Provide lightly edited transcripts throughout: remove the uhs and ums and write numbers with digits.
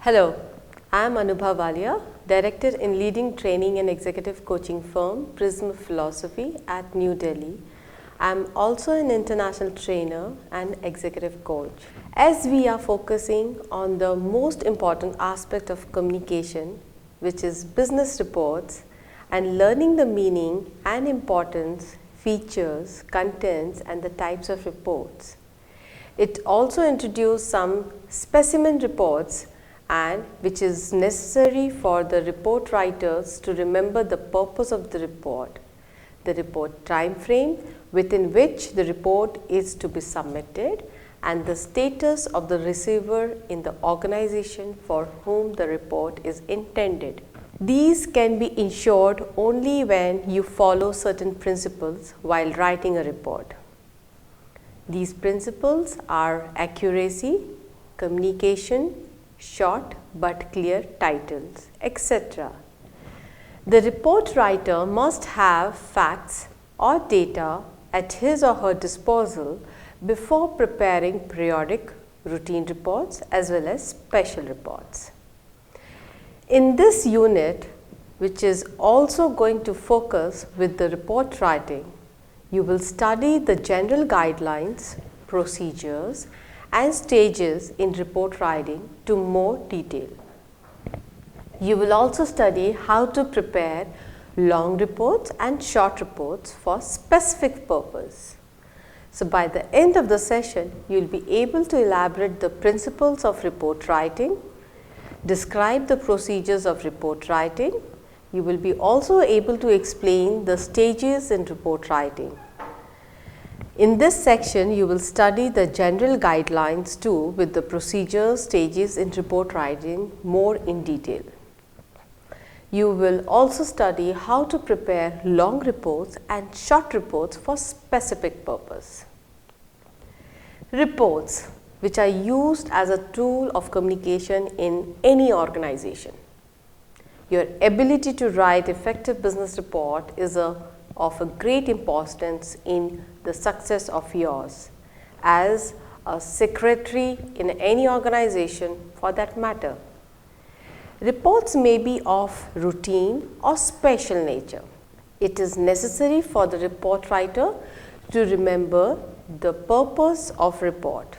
Hello, I am Anubha Walia, Director in leading training and executive coaching firm Prism Philosophy at New Delhi. I am also an international trainer and executive coach. As we are focusing on the most important aspect of communication, which is business reports, and learning the meaning and importance, features, contents, and the types of reports. It also introduced some specimen reports and which is necessary for the report writers to remember the purpose of the report time frame within which the report is to be submitted, and the status of the receiver in the organization for whom the report is intended. These can be ensured only when you follow certain principles while writing a report. These principles are accuracy, communication, short but clear titles, etc. The report writer must have facts or data at his or her disposal before preparing periodic routine reports as well as special reports. In this unit, which is also going to focus with the report writing, you will study the general guidelines, procedures, and stages in report writing to more detail. You will also study how to prepare long reports and short reports for specific purpose. So by the end of the session, you will be able to elaborate the principles of report writing, describe the procedures of report writing. You will be also able to explain the stages in report writing. In this section, you will study the general guidelines too with the procedures, stages in report writing more in detail. You will also study how to prepare long reports and short reports for specific purpose. Reports, which are used as a tool of communication in any organization. Your ability to write effective business report is of a great importance in the success of yours as a secretary in any organization for that matter. Reports may be of routine or special nature. It is necessary for the report writer to remember the purpose of report,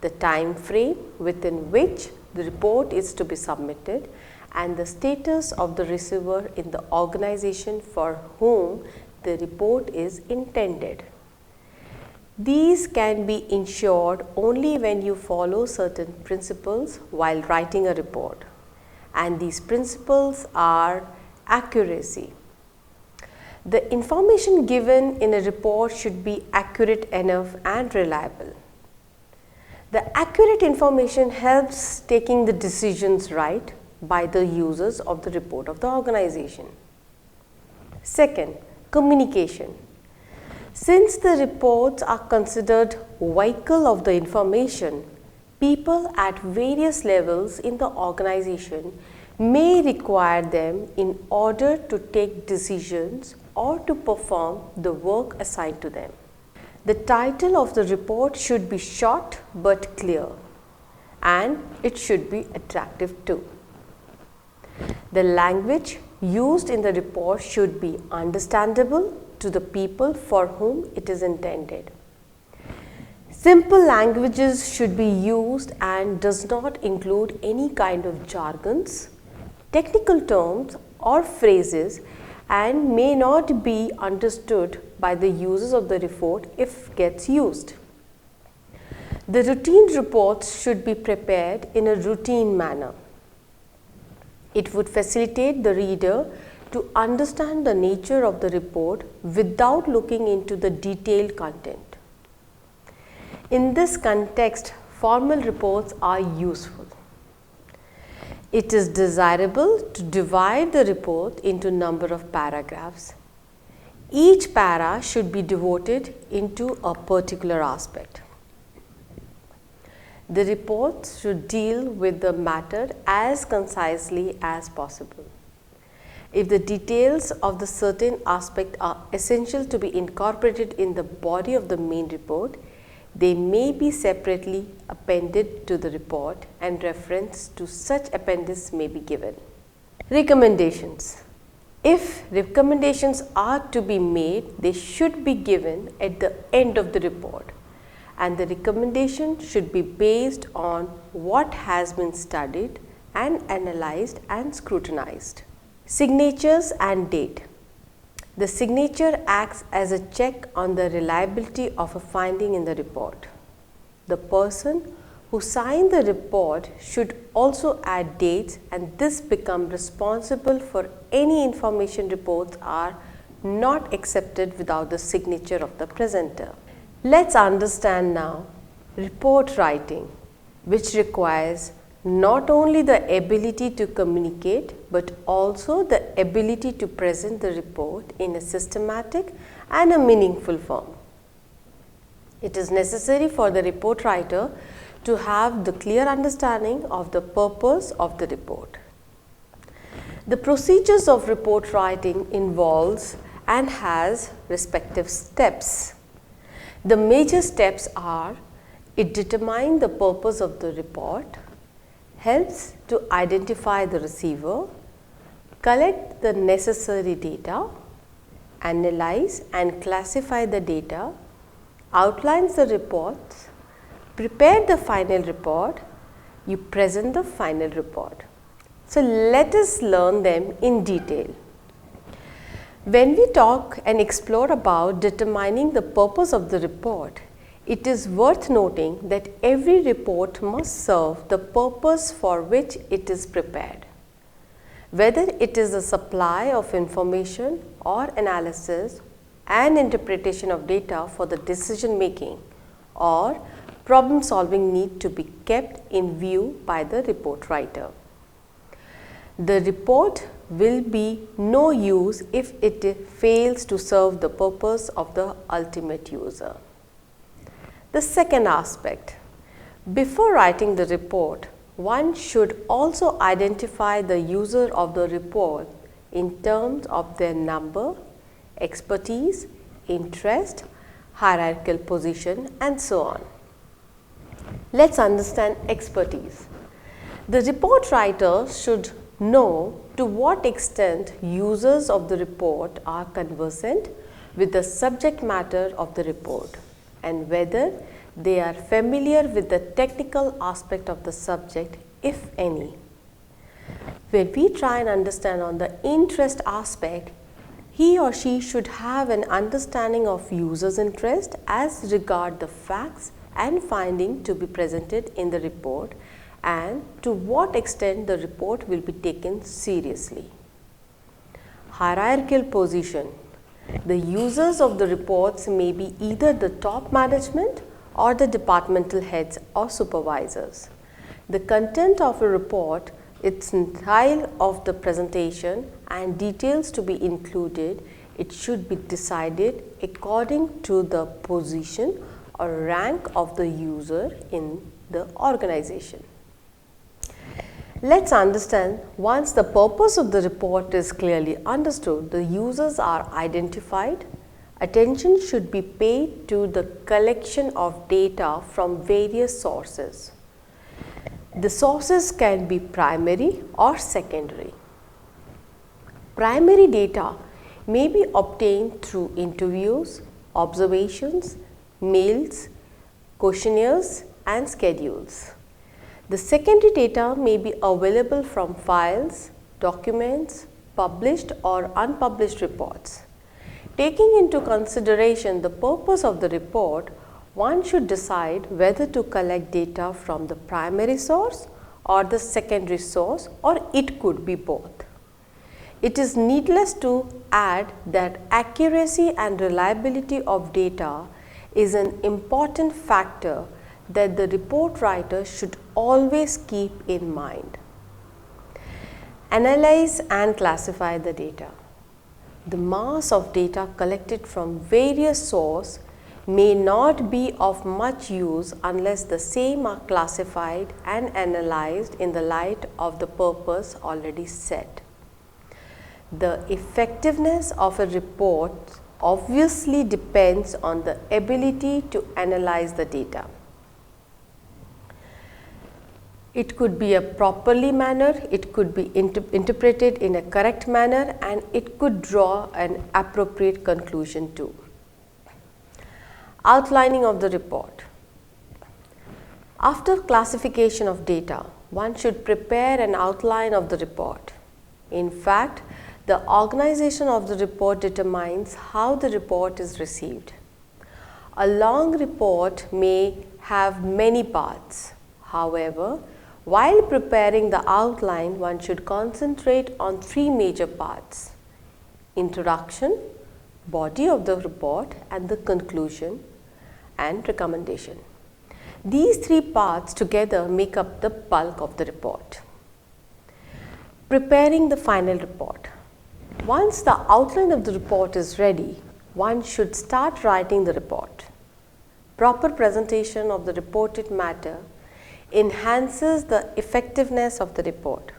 the time frame within which the report is to be submitted, and the status of the receiver in the organization for whom the report is intended. These can be ensured only when you follow certain principles while writing a report, and these principles are accuracy. The information given in a report should be accurate enough and reliable. The accurate information helps taking the decisions right by the users of the report of the organization. Second, communication. Since the reports are considered vehicle of the information, people at various levels in the organization may require them in order to take decisions or to perform the work assigned to them. The title of the report should be short but clear, and it should be attractive too. The language used in the report should be understandable to the people for whom it is intended. Simple languages should be used and does not include any kind of jargons, technical terms or phrases, and may not be understood by the users of the report if gets used. The routine reports should be prepared in a routine manner. It would facilitate the reader to understand the nature of the report without looking into the detailed content. In this context, formal reports are useful. It is desirable to divide the report into a number of paragraphs. Each para should be devoted into a particular aspect. The report should deal with the matter as concisely as possible. If the details of the certain aspect are essential to be incorporated in the body of the main report, They may be separately appended to the report and reference to such appendix may be given. Recommendations. If recommendations are to be made, they should be given at the end of the report, and the recommendation should be based on what has been studied and analyzed and scrutinized. Signatures and date. The signature acts as a check on the reliability of a finding in the report. The person who signed the report should also add dates, and this becomes responsible for any information reports are not accepted without the signature of the presenter. Let's understand now report writing, which requires not only the ability to communicate but also the ability to present the report in a systematic and a meaningful form. It is necessary for the report writer to have the clear understanding of the purpose of the report. The procedures of report writing involves and has respective steps. The major steps are: it determines the purpose of the report, helps to identify the receiver, collect the necessary data, analyze and classify the data, outlines the reports, prepare the final report, you present the final report. So, let us learn them in detail. When we talk and explore about determining the purpose of the report, it is worth noting that every report must serve the purpose for which it is prepared. Whether it is a supply of information or analysis and interpretation of data for the decision making or problem solving need to be kept in view by the report writer. The report will be no use if it fails to serve the purpose of the ultimate user. The second aspect, before writing the report, one should also identify the user of the report in terms of their number, expertise, interest, hierarchical position, and so on. Let's understand expertise. The report writer should know to what extent users of the report are conversant with the subject matter of the report and whether they are familiar with the technical aspect of the subject, if any. When we try and understand on the interest aspect, he or she should have an understanding of user's interest as regard the facts and finding to be presented in the report and to what extent the report will be taken seriously. Hierarchical position. The users of the reports may be either the top management or the departmental heads or supervisors. The content of a report, its style of the presentation and details to be included, it should be decided according to the position or rank of the user in the organization. Let's understand, once the purpose of the report is clearly understood, the users are identified, attention should be paid to the collection of data from various sources. The sources can be primary or secondary. Primary data may be obtained through interviews, observations, mails, questionnaires, and schedules. The secondary data may be available from files, documents, published or unpublished reports. Taking into consideration the purpose of the report, one should decide whether to collect data from the primary source or the secondary source, or it could be both. It is needless to add that accuracy and reliability of data is an important factor that the report writer should always keep in mind. Analyze and classify the data. The mass of data collected from various sources may not be of much use unless the same are classified and analyzed in the light of the purpose already set. The effectiveness of a report obviously depends on the ability to analyze the data. It could be a properly manner, it could be interpreted in a correct manner, and it could draw an appropriate conclusion too. Outlining of the report. After classification of data, one should prepare an outline of the report. In fact, the organization of the report determines how the report is received. A long report may have many parts. However, while preparing the outline, one should concentrate on three major parts: introduction, body of the report, and the conclusion and recommendation. These three parts together make up the bulk of the report. Preparing the final report. Once the outline of the report is ready, one should start writing the report. Proper presentation of the reported matter enhances the effectiveness of the report.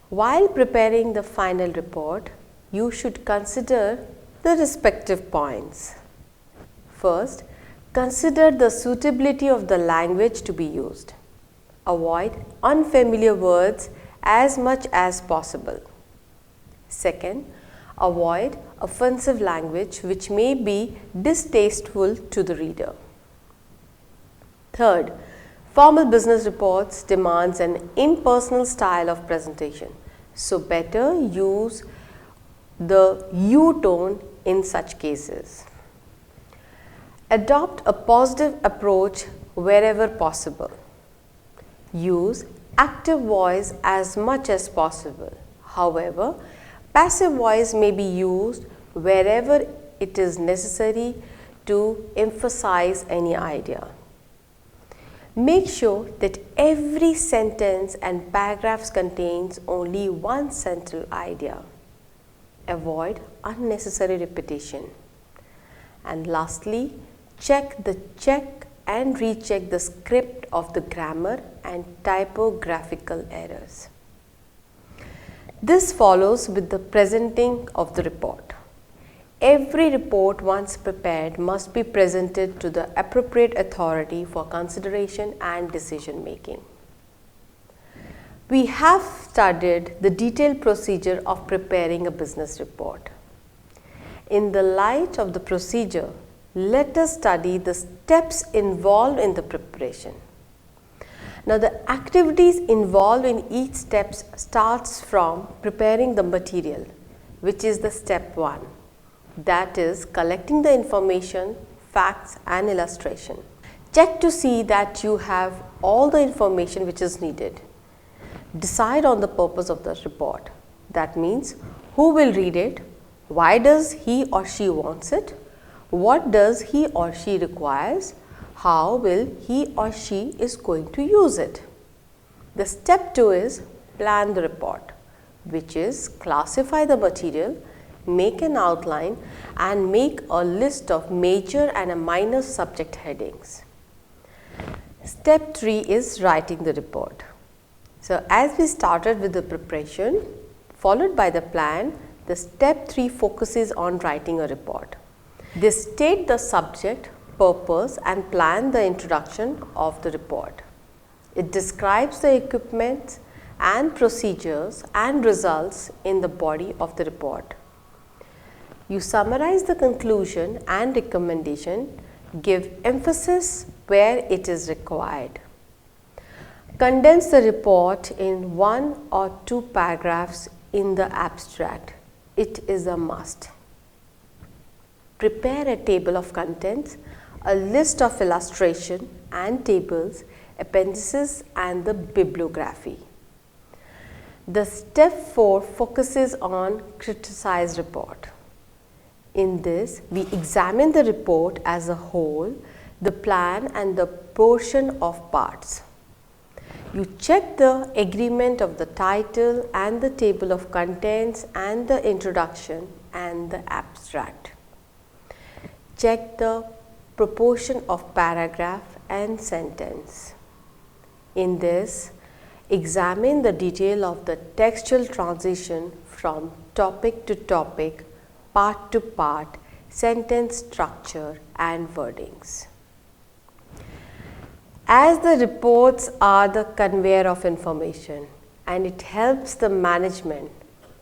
While preparing the final report, you should consider the respective points. First, consider the suitability of the language to be used. Avoid unfamiliar words as much as possible. Second, avoid offensive language which may be distasteful to the reader. Third, formal business reports demands an impersonal style of presentation, so better use the you tone in such cases. Adopt a positive approach wherever possible. Use active voice as much as possible. However, passive voice may be used wherever it is necessary to emphasize any idea. Make sure that every sentence and paragraphs contains only one central idea. Avoid unnecessary repetition. And lastly, check and recheck the script of the grammar and typographical errors. This follows with the presenting of the report. Every report once prepared must be presented to the appropriate authority for consideration and decision making. We have studied the detailed procedure of preparing a business report. In the light of the procedure, let us study the steps involved in the preparation. Now, the activities involved in each step starts from preparing the material, which is the step 1. That is collecting the information, facts and illustration. Check to see that you have all the information which is needed. Decide on the purpose of the report. That means who will read it, why does he or she wants it, what does he or she requires, how will he or she is going to use it. The step 2 is plan the report, which is classify the material, make an outline and make a list of major and a minor subject headings. Step 3 is writing the report. So, as we started with the preparation followed by the plan, the step 3 focuses on writing a report. They state the subject, purpose and plan the introduction of the report. It describes the equipment and procedures and results in the body of the report. You summarize the conclusion and recommendation, give emphasis where it is required. Condense the report in 1 or 2 paragraphs in the abstract. It is a must. Prepare a table of contents, a list of illustration and tables, appendices and the bibliography. The step 4 focuses on criticized report. In this, we examine the report as a whole, the plan and the portion of parts. You check the agreement of the title and the table of contents and the introduction and the abstract. Check the proportion of paragraph and sentence. In this, examine the detail of the textual transition from topic to topic, part to part, sentence structure and wordings. As the reports are the conveyor of information and it helps the management,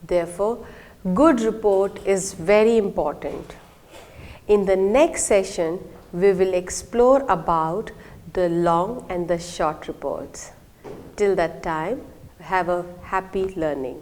therefore, good report is very important. In the next session, we will explore about the long and the short reports. Till that time, have a happy learning.